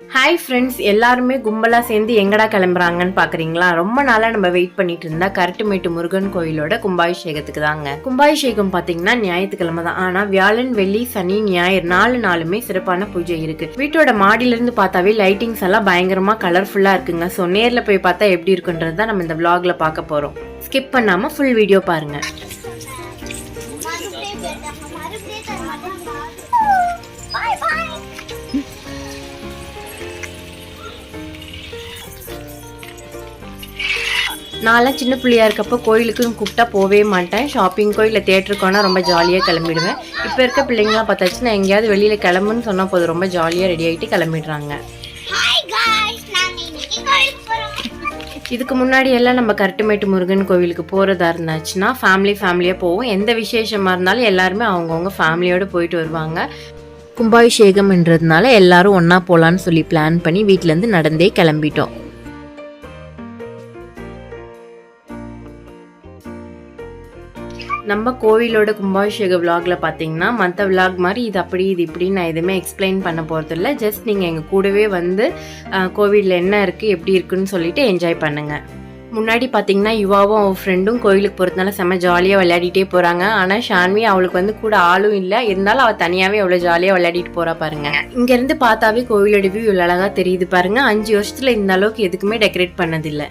Hi friends, எல்லாருமே கும்பலாக சேர்ந்து எங்கடா கிளம்புறாங்கன்னு பார்க்குறீங்களா? ரொம்ப நாளாக நம்ம வெயிட் பண்ணிட்டு இருந்தா கரட்டுமேட்டு முருகன் கோயிலோட கும்பாபிஷேகத்துக்கு தாங்க. கும்பாபிஷேகம் பார்த்தீங்கன்னா ஞாயிற்றுக்கிழமை தான். ஆனால் வியாழன், வெள்ளி, சனி, ஞாயிறு 4 நாளுமே சிறப்பான பூஜை இருக்கு. வீட்டோட மாடியிலேருந்து பார்த்தாவே லைட்டிங்ஸ் எல்லாம் பயங்கரமாக கலர்ஃபுல்லாக இருக்குங்க. ஸோ நேரில் போய் பார்த்தா எப்படி இருக்குன்றது தான் நம்ம இந்த vlogல பார்க்க போகிறோம். ஸ்கிப் பண்ணாமல் ஃபுல் வீடியோ பாருங்க. நான்லாம் சின்ன பிள்ளையா இருக்கப்போ கோயிலுக்கும் கூப்பிட்டா போவே மாட்டேன். ஷாப்பிங்கோ இல்லை தேட்டருக்கோனா ரொம்ப ஜாலியாக கிளம்பிடுவேன். இப்போ இருக்க பிள்ளைங்களாம் பார்த்தாச்சுன்னா எங்கேயாவது வெளியில் கிளம்புன்னு சொன்னால் போதும், ரொம்ப ஜாலியாக ரெடி ஆகிட்டு கிளம்பிடுறாங்க. இதுக்கு முன்னாடி எல்லாம் நம்ம கரட்டுமேட்டு முருகன் கோவிலுக்கு போகிறதா இருந்துச்சுன்னா ஃபேமிலியாக போவோம். எந்த விசேஷமாக இருந்தாலும் எல்லாருமே அவங்கவுங்க ஃபேமிலியோடு போயிட்டு வருவாங்க. கும்பாபிஷேகம்ன்றதுனால எல்லாரும் ஒன்றா போகலான்னு சொல்லி பிளான் பண்ணி வீட்டிலேருந்து நடந்தே கிளம்பிட்டோம். நம்ம கோவிலோட கும்பாபிஷேக விலாகில் பார்த்தீங்கன்னா மற்ற விலாக் மாதிரி இது அப்படி இது இப்படின்னு நான் எதுவுமே எக்ஸ்பிளைன் பண்ண போகிறதில்ல. ஜஸ்ட் நீங்கள் எங்கள் கூடவே வந்து கோவிலில் என்ன இருக்குது எப்படி இருக்குன்னு சொல்லிட்டு என்ஜாய் பண்ணுங்கள். முன்னாடி பார்த்தீங்கன்னா யுவாவும் அவள் ஃப்ரெண்டும் கோவிலுக்கு போகிறதுனால செம்ம ஜாலியாக விளையாடிட்டே போகிறாங்க. ஆனால் ஷான்வி அவளுக்கு வந்து கூட ஆளும் இல்லை, இருந்தாலும் அவள் தனியாகவே அவ்வளோ ஜாலியாக விளையாடிட்டு போகிறா பாருங்க. இங்கேருந்து பார்த்தாவே கோவிலோட வியூ இவ்வளோ அழகாக தெரியுது பாருங்க. 5 வருஷத்தில் இந்த அளவுக்கு எதுக்குமே டெக்கரேட் பண்ணதில்லை.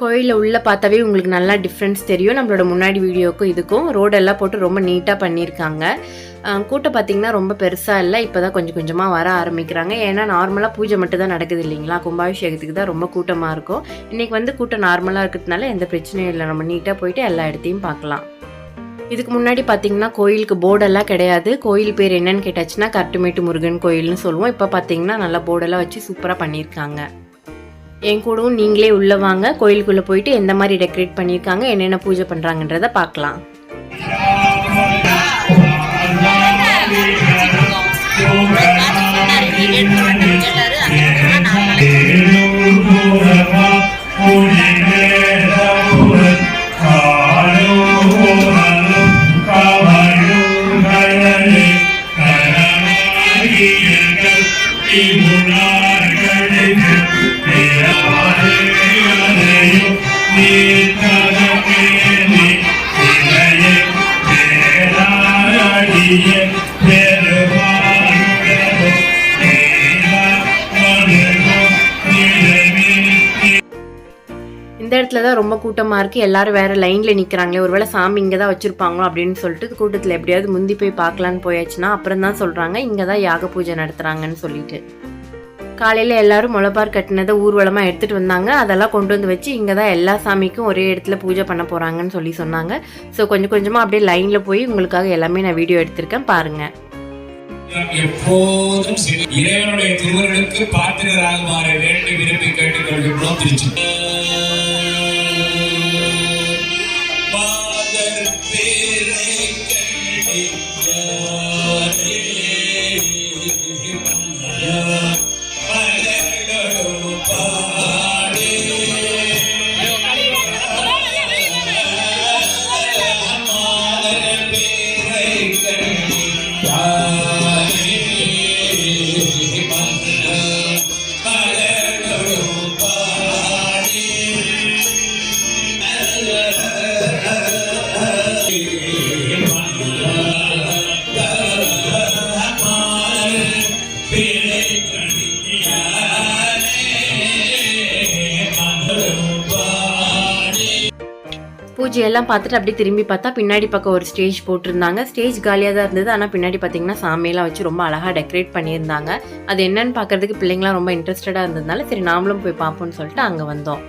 கோயிலில் உள்ளே பார்த்தாவே உங்களுக்கு நல்லா டிஃப்ரென்ஸ் தெரியும். நம்மளோட முன்னாடி வீடியோக்கும் இதுக்கும் ரோடெல்லாம் போட்டு ரொம்ப நீட்டாக பண்ணியிருக்காங்க. கூட்டம் பார்த்திங்கன்னா ரொம்ப பெருசாக இல்லை, இப்போ தான் கொஞ்சம் கொஞ்சமாக வர ஆரம்பிக்கிறாங்க. ஏன்னா நார்மலாக பூஜை மட்டும் தான் நடக்குது இல்லைங்களா, கும்பாபிஷேகத்துக்கு தான் ரொம்ப கூட்டமாக இருக்கும். இன்றைக்கி வந்து கூட்டம் நார்மலாக இருக்கிறதுனால எந்த பிரச்சனையும் இல்லை, நம்ம நீட்டாக போயிட்டு எல்லா இடத்தையும் பார்க்கலாம். இதுக்கு முன்னாடி பார்த்தீங்கன்னா கோயிலுக்கு போர்டெல்லாம் கிடையாது. கோயில் பேர் என்னன்னு கேட்டாச்சுன்னா கரட்டுமேட்டு முருகன் கோயில்னு சொல்லுவோம். இப்போ பார்த்தீங்கன்னா நல்லா போர்டெல்லாம் வச்சு சூப்பராக பண்ணியிருக்காங்க. என் கூடவும் நீங்களே உள்ளே வாங்க, கோயிலுக்குள்ளே போயிட்டு எந்த மாதிரி டெக்கரேட் பண்ணியிருக்காங்க, என்னென்ன பூஜை பண்ணுறாங்கன்றதை பார்க்கலாம். இந்த இடத்துல தான் ரொம்ப கூட்டமாக இருக்குது. எல்லாரும் வேறு லைனில் நிற்கிறாங்களே, ஒருவேளை சாமி இங்கே தான் வச்சுருப்பாங்களோ அப்படின்னு சொல்லிட்டு கூட்டத்தில் எப்படியாவது முந்தி போய் பார்க்கலான்னு போயாச்சுன்னா அப்புறம் தான் சொல்கிறாங்க இங்கே தான் யாக பூஜை நடத்துகிறாங்கன்னு சொல்லிட்டு. காலையில் எல்லோரும் முளைப்பார் கட்டினதை ஊர்வலமாக எடுத்துகிட்டு வந்தாங்க. அதெல்லாம் கொண்டு வந்து வச்சு இங்கே தான் எல்லா சாமிக்கும் ஒரே இடத்துல பூஜை பண்ண போகிறாங்கன்னு சொல்லி சொன்னாங்க. ஸோ கொஞ்சம் கொஞ்சமாக அப்படியே லைனில் போய் உங்களுக்காக எல்லாமே நான் வீடியோ எடுத்திருக்கேன் பாருங்கள். எப்போதும் இறைவனுடைய திருவருளுக்கு பாத்திரராக மாற வேண்டி விரும்பி கேட்டுக்கொள்கின்றோம். திருச்சி பூஜையெல்லாம் பார்த்துட்டு அப்படியே திரும்பி பார்த்தா பின்னாடி பக்கம் ஒரு ஸ்டேஜ் போட்டிருந்தாங்க. ஸ்டேஜ் காலியாக தான் இருந்தது. ஆனால் பின்னாடி பார்த்தீங்கன்னா சாமியெல்லாம் வச்சு ரொம்ப அழகாக டெக்கரேட் பண்ணியிருந்தாங்க. அது என்னன்னு பார்க்கறதுக்கு பிள்ளைங்களாம் ரொம்ப இன்ட்ரெஸ்டடாக இருந்ததுனால சரி நாமளும் போய் பார்ப்போம்னு சொல்லிட்டு அங்கே வந்தோம்.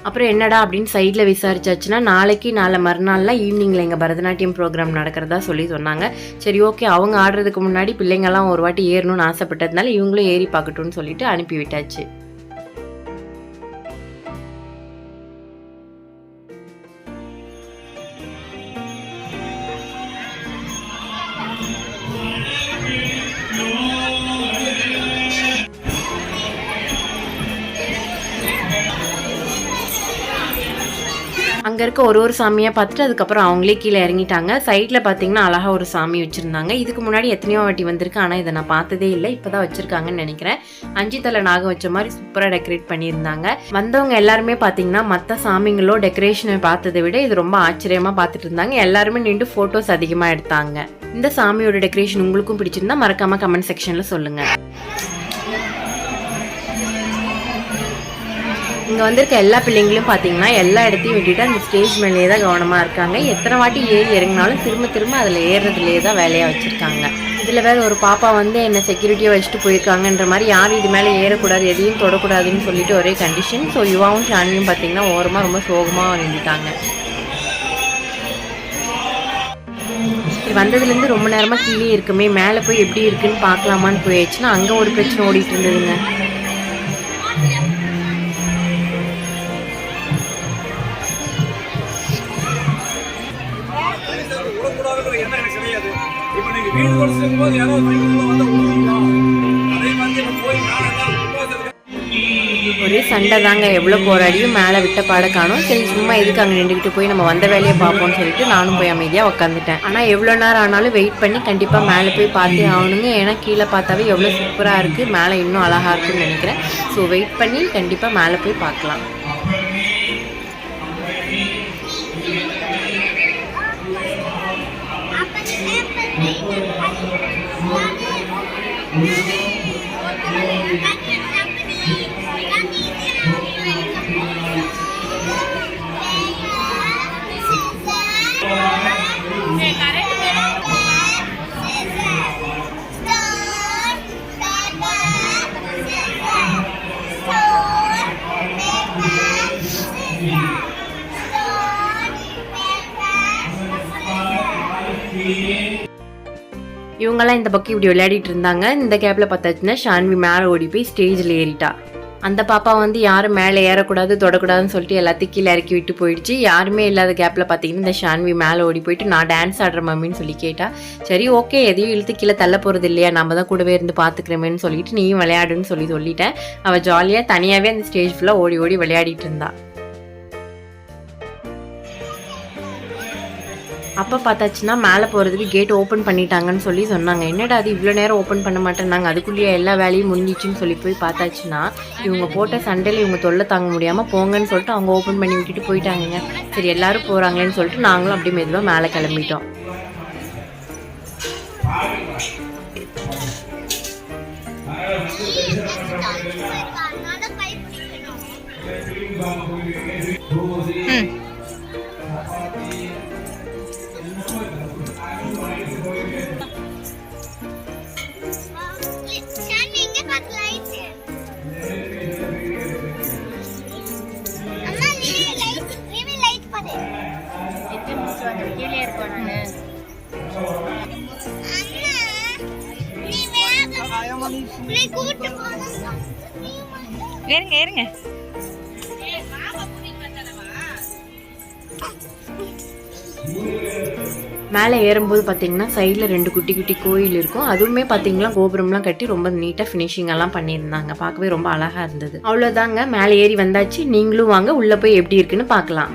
அப்புறம் என்னடா அப்படின்னு சைடில் விசாரிச்சாச்சுன்னா நாளை மறுநாளில் ஈவினிங்கில் எங்கள் பரதநாட்டியம் ப்ரோக்ராம் நடக்கிறதா சொன்னாங்க. சரி ஓகே, அவங்க ஆடுறதுக்கு முன்னாடி பிள்ளைங்கள்லாம் ஒரு வாட்டி ஏறணும்னு ஆசைப்பட்டதுனால இவங்களும் ஏறி பார்க்கட்டும்னு சொல்லிட்டு அனுப்பி விட்டாச்சு. அங்கே இருக்க ஒரு சாமியாக பார்த்துட்டு அதுக்கப்புறம் அவங்களே கீழே இறங்கிட்டாங்க. சைடில் பார்த்தீங்கன்னா அழகாக ஒரு சாமி வச்சுருந்தாங்க. இதுக்கு முன்னாடி எத்தனையோ வாட்டி வந்திருக்கு, ஆனால் இதை நான் பார்த்ததே இல்லை. இப்போ தான் வச்சுருக்காங்கன்னு நினைக்கிறேன். 5 தலை நாகம் வச்ச மாதிரி சூப்பராக டெக்கரேட் பண்ணியிருந்தாங்க. வந்தவங்க எல்லாருமே பார்த்தீங்கன்னா மற்ற சாமிங்களோ டெக்கரேஷனை பார்த்ததை விட இது ரொம்ப ஆச்சரியமாக பார்த்துட்டு இருந்தாங்க. எல்லாருமே நின்று ஃபோட்டோஸ் அதிகமாக எடுத்தாங்க. இந்த சாமியோட டெக்கரேஷன் உங்களுக்கும் பிடிச்சிருந்தா மறக்காமல் கமெண்ட் செக்ஷனில் சொல்லுங்கள். இங்கே வந்திருக்க எல்லா பிள்ளைங்களும் பார்த்தீங்கன்னா எல்லா இடத்தையும் விட்டுட்டு அந்த ஸ்டேஜ் மேலேயே தான் கவனமாக இருக்காங்க. எத்தனை வாட்டி ஏறி இறங்கினாலும் திரும்ப அதில் ஏறுறதுலேயே தான் வேலையாக வச்சுருக்காங்க. இதில் வேறு ஒரு பாப்பா வந்து என்னை செக்யூரிட்டியாக வச்சுட்டு போயிருக்காங்கன்ற மாதிரி யாரும் இது மேலே ஏறக்கூடாது, எதையும் தொடக்கூடாதுன்னு சொல்லிட்டு ஒரே கண்டிஷன். ஸோ யுவாவும் ஷான்வியும் பார்த்தீங்கன்னா ஓரமாக ரொம்ப சோகமாக நின்றுட்டாங்க. வந்ததுலேருந்து ரொம்ப நேரமாக கீழே இருக்குமே, மேலே போய் எப்படி இருக்குன்னு பார்க்கலாமான்னு போயிடுச்சுன்னா அங்கே ஒரு பிரச்சனை ஓடிட்டு இருந்ததுங்க. ஒரே சண்டை தாங்க, எவ்வளோ போராடியும் மேலே விட்ட பாட காணும். சரி சும்மா எதுக்கு அங்கே நின்றுக்கிட்டு போய் நம்ம வந்த வேலையை பார்ப்போம்னு சொல்லிட்டு நானும் போய் அமைதியாக உட்காந்துட்டேன். ஆனால் எவ்வளோ நேரம் ஆனாலும் வெயிட் பண்ணி கண்டிப்பாக மேலே போய் பார்த்தே ஆகணுங்க. ஏன்னா கீழே பார்த்தாவே எவ்வளோ சூப்பராக இருக்குது, மேலே இன்னும் அழகாக இருக்குன்னு நினைக்கிறேன். ஸோ வெயிட் பண்ணி கண்டிப்பாக மேலே போய் பார்க்கலாம். இவங்கெல்லாம் இந்த பக்கம் இப்படி விளையாடிட்டு இருந்தாங்க. இந்த கேப்பில் பார்த்தாச்சுன்னா ஷான்வி மேலே ஓடி போய் ஸ்டேஜில் ஏறிட்டா. அந்த பாப்பா வந்து யாரும் மேலே ஏறக்கூடாது தொடக்கூடாதுன்னு சொல்லிட்டு எல்லாத்தையும் கீழே இறக்கி விட்டு போயிடுச்சு. யாருமே இல்லாத கேப்பில் பார்த்தீங்கன்னா இந்த ஷான்வி மேலே ஓடி போயிட்டு நான் டான்ஸ் ஆடுற மம்மின்னு சொல்லி கேட்டா. சரி ஓகே, எதையும் இழுத்து கீழே தள்ள போகிறது இல்லையா, நம்ம தான் கூடவே இருந்து பார்த்துக்கிறோமேன்னு சொல்லிட்டு நீயும் விளையாடுன்னு சொல்லிட்டேன். அவள் ஜாலியாக தனியாகவே அந்த ஸ்டேஜ் ஃபுல்லாக ஓடி ஓடி விளையாடிட்டு இருந்தா. அப்போ பார்த்தாச்சுன்னா மேலே போகிறதுக்கு கேட் ஓப்பன் பண்ணிட்டாங்கன்னு சொல்லி சொன்னாங்க. என்னடா அது இவ்வளோ நேரம் ஓப்பன் பண்ண மாட்டேன்னாங்க, அதுக்குள்ளேயே எல்லா வேலையும் முடிஞ்சிச்சுன்னு சொல்லி போய் பார்த்தாச்சுன்னா இவங்க போட்ட சண்டையில் இவங்க தொல்லை தாங்க முடியாமல் போங்கன்னு சொல்லிட்டு அவங்க ஓப்பன் பண்ணி விட்டுட்டு போயிட்டாங்க. சரி எல்லாரும் போகிறாங்களேன்னு சொல்லிட்டு நாங்களும் அப்படியே மெதுவாக மேலே கிளம்பிட்டோம். ஏறுங்க மேலே ஏறும்போது பார்த்தீங்கன்னா சைடில் 2 குட்டி குட்டி கோயில் இருக்கும். அதுவுமே பார்த்தீங்கன்னா கோபுரம்லாம் கட்டி ரொம்ப நீட்டாக ஃபினிஷிங் எல்லாம் பண்ணியிருந்தாங்க. பார்க்கவே ரொம்ப அழகாக இருந்தது. அவ்வளோதாங்க, மேலே ஏறி வந்தாச்சு. நீங்களும் வாங்க, உள்ளே போய் எப்படி இருக்குன்னு பார்க்கலாம்.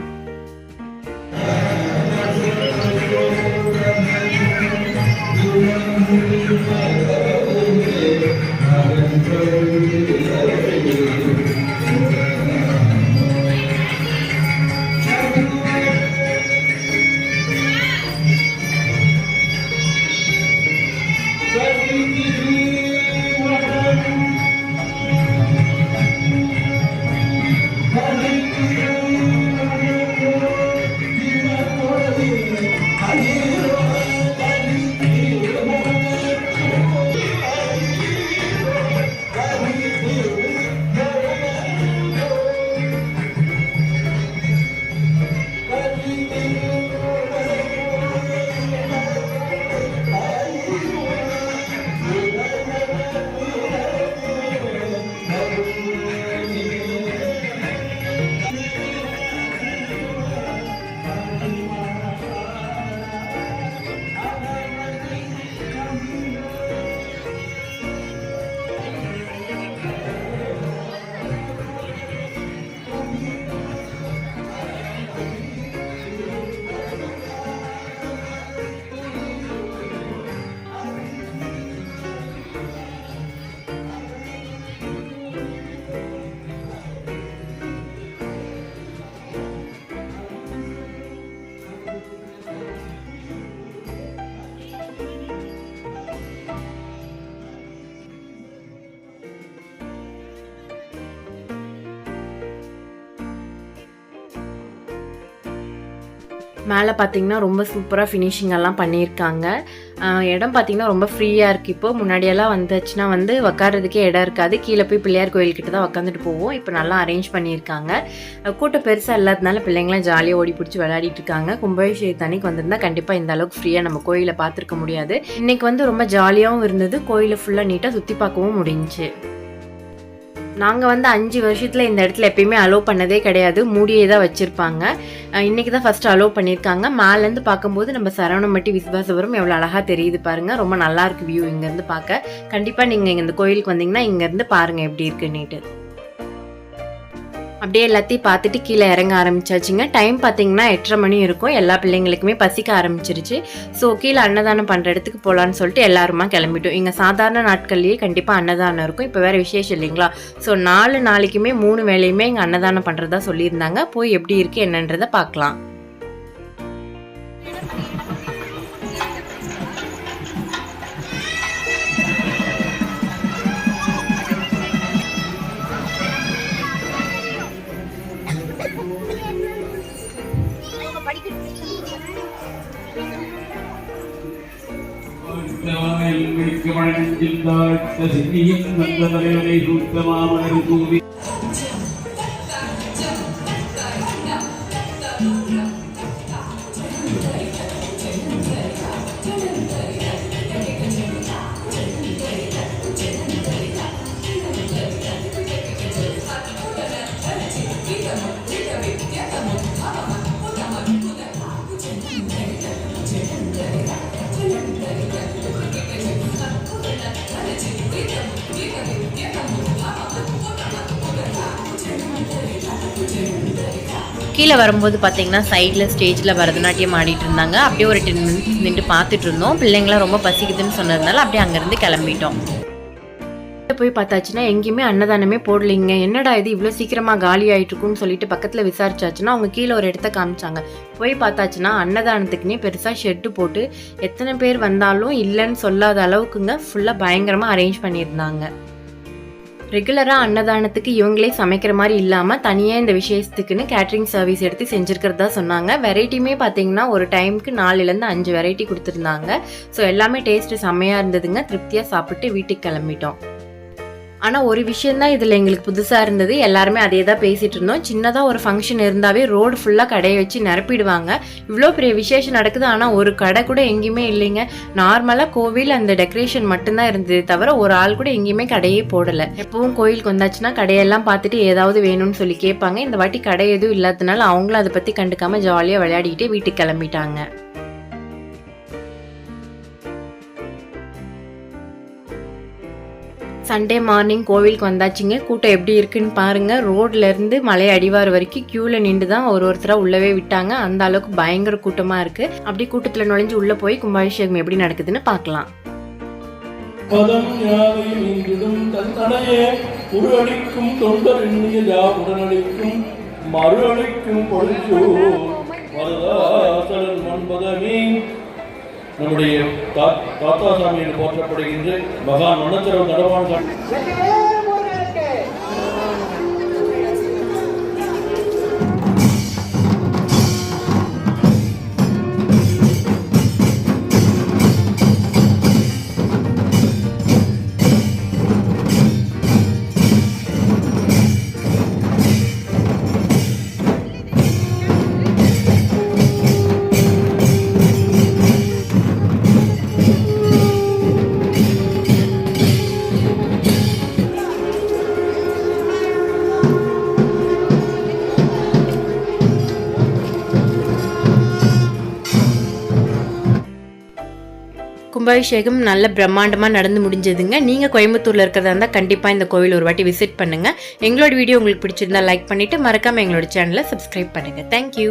மேலே பார்த்தீங்கன்னா ரொம்ப சூப்பராக ஃபினிஷிங் எல்லாம் பண்ணியிருக்காங்க. இடம் பார்த்தீங்கன்னா ரொம்ப ஃப்ரீயாக இருக்குது. இப்போ முன்னாடியெல்லாம் வந்துச்சுன்னா வந்து உட்காரதுக்கே இடம் இருக்காது. கீழே போய் பிள்ளையார் கோயில்கிட்ட தான் உட்காந்துட்டு போவோம். இப்போ நல்லா அரேஞ்ச் பண்ணியிருக்காங்க. கூட்டம் பெருசாக இல்லாததுனால பிள்ளைங்களாம் ஜாலியாக ஓடி பிடிச்சி விளையாடிட்டு இருக்காங்க. கும்பாபிஷேகத்தன்னைக்கு வந்திருந்தால் கண்டிப்பாக இந்த அளவுக்கு ஃப்ரீயாக நம்ம கோயிலை பார்த்துருக்க முடியாது. இன்றைக்கி வந்து ரொம்ப ஜாலியாகவும் இருந்தது. கோயிலை ஃபுல்லாக நீட்டாக சுற்றி பார்க்கவும் முடிஞ்சுச்சு. நாங்கள் வந்து 5 வருஷத்தில் இந்த இடத்துல எப்பயுமே அலோவ் பண்ணதே கிடையாது. மூடியே தான் வச்சுருப்பாங்க. இன்றைக்கி தான் ஃபஸ்ட்டு அலோவ் பண்ணியிருக்காங்க. மேலேருந்து பார்க்கும்போது நம்ம சரவணம்பட்டி விசுவாசபுரம் எவ்வளோ அழகாக தெரியுது பாருங்கள். ரொம்ப நல்லாயிருக்கு வியூ இங்கேருந்து பார்க்க. கண்டிப்பாக நீங்கள் இந்த கோயிலுக்கு வந்தீங்கன்னா இங்கேருந்து பாருங்கள் எப்படி இருக்குன்னுட்டு. அப்படியே எல்லாத்தையும் பார்த்துட்டு கீழே இறங்க ஆரம்பிச்சாச்சுங்க. டைம் பார்த்தீங்கன்னா 8:30 மணி இருக்கும். எல்லா பிள்ளைங்களுக்குமே பசிக்க ஆரம்பிச்சிருச்சு. ஸோ கீழே அன்னதானம் பண்ணுற இடத்துக்கு போகலான்னு சொல்லிட்டு எல்லாருமா கிளம்பிட்டோம். இங்கே சாதாரண நாட்கள்லேயே கண்டிப்பாக அன்னதானம் இருக்கும். இப்போ வேறு விசேஷம் இல்லைங்களா? ஸோ 4 நாளைக்குமே 3 வேளையுமே இங்கே அன்னதானம் பண்ணுறதா சொல்லியிருந்தாங்க. போய் எப்படி இருக்குது என்னன்றதை பார்க்கலாம். கீழே வரும்போது பார்த்தீங்கன்னா சைடில் ஸ்டேஜில் பரதநாட்டியம் ஆடிட்டு இருந்தாங்க. அப்படியே ஒரு 10 மினிட்ஸ் நின்று பார்த்துட்டு இருந்தோம். பிள்ளைங்களாம் ரொம்ப பசிக்குதுன்னு சொன்னதுனால அப்படியே அங்கேருந்து கிளம்பிட்டோம். போய் பார்த்தாச்சுன்னா எங்கேயுமே அன்னதானமே போடலைங்க. என்னடா இது இவ்வளோ சீக்கிரமாக காலி ஆகிட்டுருக்குன்னு சொல்லிட்டு பக்கத்தில் விசாரிச்சாச்சுன்னா அவங்க கீழே ஒரு இடத்த காமிச்சாங்க. போய் பார்த்தாச்சுன்னா அன்னதானத்துக்குன்னே பெருசாக ஷெட்டு போட்டு எத்தனை பேர் வந்தாலும் இல்லைன்னு சொல்லாத அளவுக்குங்க ஃபுல்லாக பயங்கரமாக அரேஞ்ச் பண்ணியிருந்தாங்க. ரெகுலராக அன்னதானத்துக்கு இவங்களே சமைக்கிற மாதிரி இல்லாமல் தனியாக இந்த விசேஷத்துக்குன்னு கேட்ரிங் சர்வீஸ் எடுத்து செஞ்சுருக்கிறதா சொன்னாங்க. வெரைட்டியுமே பார்த்தீங்கன்னா ஒரு டைமுக்கு 4லேருந்து 5 வெரைட்டி கொடுத்துருந்தாங்க. ஸோ எல்லாமே டேஸ்ட்டு செம்மையாக இருந்ததுங்க. திருப்தியாக சாப்பிட்டு வீட்டுக்கு கிளம்பிட்டோம். ஆனால் ஒரு விஷயந்தான் இதில் எங்களுக்கு புதுசாக இருந்தது. எல்லாருமே அதே தான் பேசிகிட்டு இருந்தோம். சின்னதாக ஒரு ஃபங்க்ஷன் இருந்தாவே ரோடு ஃபுல்லாக கடையை வச்சு நிரப்பிடுவாங்க. இவ்வளோ பெரிய விசேஷம் நடக்குது, ஆனால் ஒரு கடை கூட எங்கேயுமே இல்லைங்க. நார்மலாக கோவில் அந்த டெக்கரேஷன் மட்டும்தான் இருந்தது தவிர ஒரு ஆள் கூட எங்கேயுமே கடையே போடலை. எப்பவும் கோயிலுக்கு வந்தாச்சுன்னா கடையெல்லாம் பார்த்துட்டு ஏதாவது வேணும்னு சொல்லி கேட்பாங்க. இந்த வாட்டி கடை எதுவும் இல்லாததுனால அவங்களும் அதை பற்றி கண்டுக்காமல் ஜாலியாக விளையாடிக்கிட்டே வீட்டுக்கு கிளம்பிட்டாங்க. சண்டே மார்னிங் கோவிலுக்கு வந்தாச்சுங்க. கூட்டம் எப்படி இருக்குன்னு பாருங்கள். ரோட்லேருந்து மலை அடிவார வரைக்கும் க்யூவில் நின்று தான் ஒருத்தராக உள்ளவே விட்டாங்க. அந்த அளவுக்கு பயங்கர கூட்டமாக இருக்குது. அப்படி கூட்டத்தில் நுழைஞ்சு உள்ளே போய் கும்பாபிஷேகம் எப்படி நடக்குதுன்னு பார்க்கலாம். பதம் யாவையும் இன்றும் தன்னடையே உருவடிக்கும் தொண்டர் எண்ணியதா உடனடிக்கும் மறுஅடிக்கும் பொழுது வரதாசலன் மண்பதமே. நம்முடைய தாத்தாசாமி என்று போற்றப்படுகின்ற மகான் மனத்தரவு நடவான் கும்பாபிஷேகம் நல்ல பிரம்மாண்டமாக நடந்து முடிஞ்சதுங்க. நீங்கள் கோயம்புத்தூரில் இருக்கிறதா இருந்தால் கண்டிப்பாக இந்த கோவில் ஒரு வாட்டி விசிட் பண்ணுங்கள். எங்களோட வீடியோ உங்களுக்கு பிடிச்சிருந்தா லைக் பண்ணிவிட்டு மறக்காமல் எங்களோட சேனலை சப்ஸ்கிரைப் பண்ணுங்கள். தேங்க்யூ.